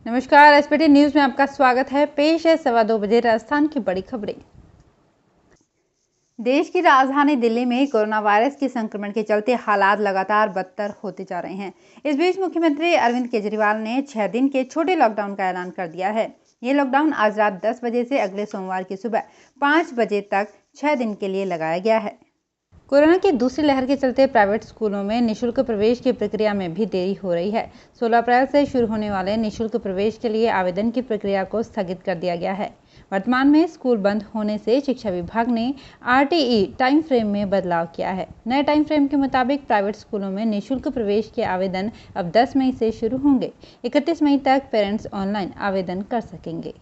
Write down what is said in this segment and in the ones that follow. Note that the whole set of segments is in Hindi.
नमस्कार, एसपीटी न्यूज में आपका स्वागत है। पेश है 2:15 बजे राजस्थान की बड़ी खबरें। देश की राजधानी दिल्ली में कोरोना वायरस के संक्रमण के चलते हालात लगातार बदतर होते जा रहे हैं। इस बीच मुख्यमंत्री अरविंद केजरीवाल ने 6 दिन के छोटे लॉकडाउन का ऐलान कर दिया है। ये लॉकडाउन आज रात 10 बजे से अगले सोमवार की सुबह 5 बजे तक 6 दिन के लिए लगाया गया है। कोरोना की दूसरी लहर के चलते प्राइवेट स्कूलों में निःशुल्क प्रवेश की प्रक्रिया में भी देरी हो रही है। 16 अप्रैल से शुरू होने वाले निःशुल्क प्रवेश के लिए आवेदन की प्रक्रिया को स्थगित कर दिया गया है। वर्तमान में स्कूल बंद होने से शिक्षा विभाग ने आरटीई टाइम फ्रेम में बदलाव किया है। नए टाइम फ्रेम के मुताबिक प्राइवेट स्कूलों में निःशुल्क प्रवेश के आवेदन अब 10 मई से शुरू होंगे। 31 मई तक पेरेंट्स ऑनलाइन आवेदन कर सकेंगे।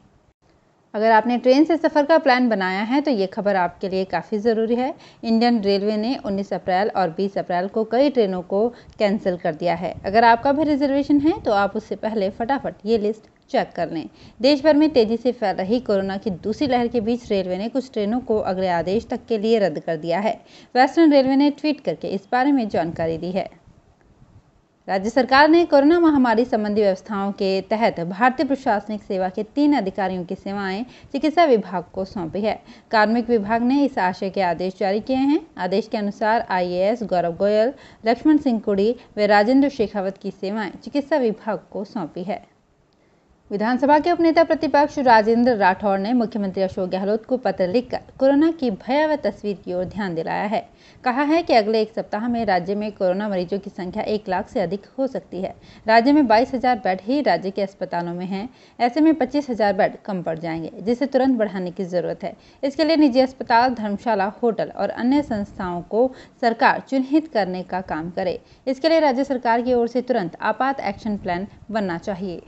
अगर आपने ट्रेन से सफ़र का प्लान बनाया है तो ये खबर आपके लिए काफ़ी ज़रूरी है। इंडियन रेलवे ने 19 अप्रैल और 20 अप्रैल को कई ट्रेनों को कैंसिल कर दिया है। अगर आपका भी रिजर्वेशन है तो आप उससे पहले फटाफट ये लिस्ट चेक कर लें। देश भर में तेज़ी से फैल रही कोरोना की दूसरी लहर के बीच रेलवे ने कुछ ट्रेनों को अगले आदेश तक के लिए रद्द कर दिया है। वेस्टर्न रेलवे ने ट्वीट करके इस बारे में जानकारी दी है। राज्य सरकार ने कोरोना महामारी संबंधी व्यवस्थाओं के तहत भारतीय प्रशासनिक सेवा के 3 अधिकारियों की सेवाएं चिकित्सा विभाग को सौंपी है। कार्मिक विभाग ने इस आशय के आदेश जारी किए हैं। आदेश के अनुसार आईएएस गौरव गोयल, लक्ष्मण सिंह कुड़ी व राजेंद्र शेखावत की सेवाएं चिकित्सा विभाग को सौंपी है। विधानसभा के उपनेता प्रतिपक्ष राजेंद्र राठौड़ ने मुख्यमंत्री अशोक गहलोत को पत्र लिखकर कोरोना की भयावह तस्वीर की ओर ध्यान दिलाया है। कहा है कि अगले एक सप्ताह में राज्य में कोरोना मरीजों की संख्या 1 लाख से अधिक हो सकती है। राज्य में 22,000 बेड ही राज्य के अस्पतालों में हैं। ऐसे में 25,000 बेड कम पड़ जाएंगे, जिसे तुरंत बढ़ाने की जरूरत है। इसके लिए निजी अस्पताल, धर्मशाला, होटल और अन्य संस्थाओं को सरकार चिन्हित करने का काम करे। इसके लिए राज्य सरकार की ओर से तुरंत आपात एक्शन प्लान बनना चाहिए।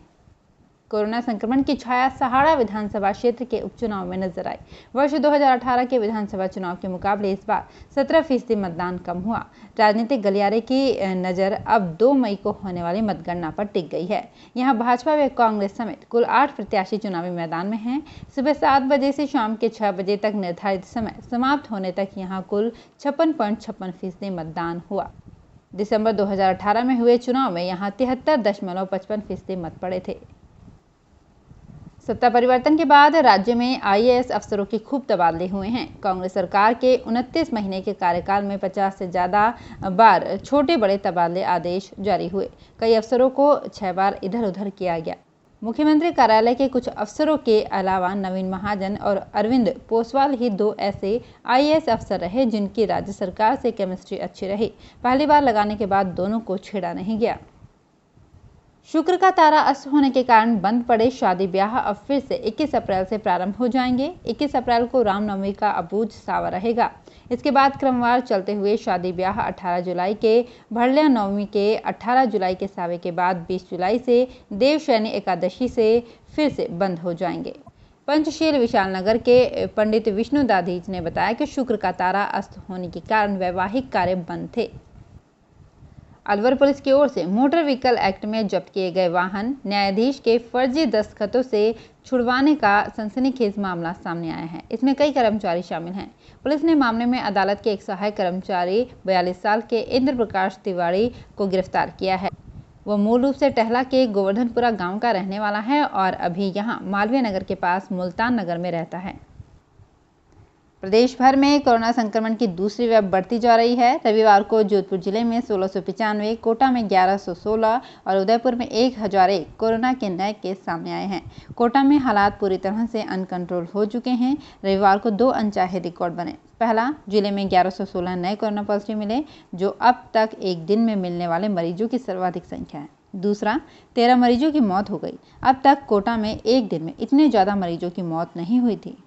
कोरोना संक्रमण की छाया सहाड़ा विधानसभा क्षेत्र के उपचुनाव में नजर आई। वर्ष 2018 के विधानसभा चुनाव के मुकाबले इस बार 17% मतदान कम हुआ। राजनीतिक गलियारे की नजर अब 2 मई को होने वाली मतगणना पर टिक गई है। यहां भाजपा व कांग्रेस समेत कुल 8 प्रत्याशी चुनावी मैदान में हैं। सुबह 7 बजे से शाम के 6 बजे तक निर्धारित समय समाप्त होने तक यहाँ कुल 56.56% मतदान हुआ। दिसंबर 2018 में हुए चुनाव में यहाँ 73.55% मत पड़े थे। सत्ता परिवर्तन के बाद राज्य में आईएएस अफसरों के खूब तबादले हुए हैं। कांग्रेस सरकार के 29 महीने के कार्यकाल में 50 से ज़्यादा बार छोटे बड़े तबादले आदेश जारी हुए। कई अफसरों को 6 बार इधर उधर किया गया। मुख्यमंत्री कार्यालय के कुछ अफसरों के अलावा नवीन महाजन और अरविंद पोसवाल ही 2 ऐसे आईएएस अफसर रहे जिनकी राज्य सरकार से केमिस्ट्री अच्छी रही। पहली बार लगाने के बाद दोनों को छेड़ा नहीं गया। शुक्र का तारा अस्त होने के कारण बंद पड़े शादी ब्याह अब फिर से 21 अप्रैल से प्रारंभ हो जाएंगे। 21 अप्रैल को रामनवमी का अबूझ सावा रहेगा। इसके बाद क्रमवार चलते हुए शादी ब्याह 18 जुलाई के, भरलिया नवमी के 18 जुलाई के सावे के बाद 20 जुलाई से देवशयनी एकादशी से फिर से बंद हो जाएंगे। पंचशील विशाल नगर के पंडित विष्णु दाधीच ने बताया कि शुक्र का तारा अस्त होने के कारण वैवाहिक कार्य बंद थे। अलवर पुलिस की ओर से मोटर व्हीकल एक्ट में जब्त किए गए वाहन न्यायाधीश के फर्जी दस्तखतों से छुड़वाने का सनसनीखेज मामला सामने आया है। इसमें कई कर्मचारी शामिल हैं। पुलिस ने मामले में अदालत के एक सहायक कर्मचारी 42 साल के इंद्र प्रकाश तिवारी को गिरफ्तार किया है। वो मूल रूप से टहला के गोवर्धनपुरा गांव का रहने वाला है और अभी यहां मालवीय नगर के पास मुल्तान नगर में रहता है। प्रदेश भर में कोरोना संक्रमण की दूसरी वेव बढ़ती जा रही है। रविवार को जोधपुर जिले में 1695, कोटा में 1116 और उदयपुर में 1001 कोरोना के नए केस सामने आए हैं। कोटा में हालात पूरी तरह से अनकंट्रोल हो चुके हैं। रविवार को 2 अनचाहे रिकॉर्ड बने। पहला, जिले में 1116 नए कोरोना पॉजिटिव मिले, जो अब तक एक दिन में मिलने वाले मरीजों की सर्वाधिक संख्या है। दूसरा, 13 मरीजों की मौत हो गई। अब तक कोटा में एक दिन में इतने ज़्यादा मरीजों की मौत नहीं हुई थी।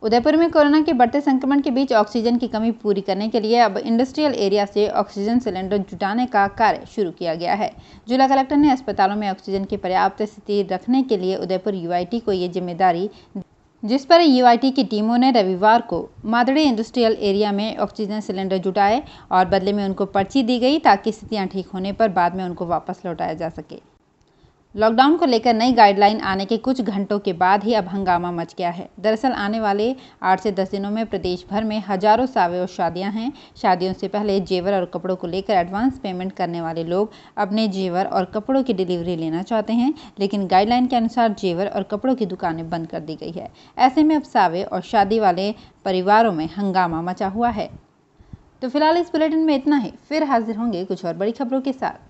उदयपुर में कोरोना के बढ़ते संक्रमण के बीच ऑक्सीजन की कमी पूरी करने के लिए अब इंडस्ट्रियल एरिया से ऑक्सीजन सिलेंडर जुटाने का कार्य शुरू किया गया है। जिला कलेक्टर ने अस्पतालों में ऑक्सीजन की पर्याप्त स्थिति रखने के लिए उदयपुर यूआईटी को ये जिम्मेदारी, जिस पर यूआईटी की टीमों ने रविवार को मादड़ी इंडस्ट्रियल एरिया में ऑक्सीजन सिलेंडर जुटाए और बदले में उनको पर्ची दी गई ताकि स्थितियाँ ठीक होने पर बाद में उनको वापस लौटाया जा सके। लॉकडाउन को लेकर नई गाइडलाइन आने के कुछ घंटों के बाद ही अब हंगामा मच गया है। दरअसल आने वाले 8 से 10 दिनों में प्रदेश भर में हजारों सावे और शादियां हैं। शादियों से पहले जेवर और कपड़ों को लेकर एडवांस पेमेंट करने वाले लोग अपने जेवर और कपड़ों की डिलीवरी लेना चाहते हैं, लेकिन गाइडलाइन के अनुसार जेवर और कपड़ों की दुकानें बंद कर दी गई है। ऐसे में अब सावे और शादी वाले परिवारों में हंगामा मचा हुआ है। तो फिलहाल इस बुलेटिन में इतना ही। फिर हाजिर होंगे कुछ और बड़ी खबरों के साथ।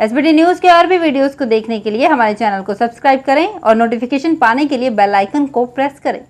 एसबीटी न्यूज़ के और भी वीडियोस को देखने के लिए हमारे चैनल को सब्सक्राइब करें और नोटिफिकेशन पाने के लिए बेल आइकन को प्रेस करें।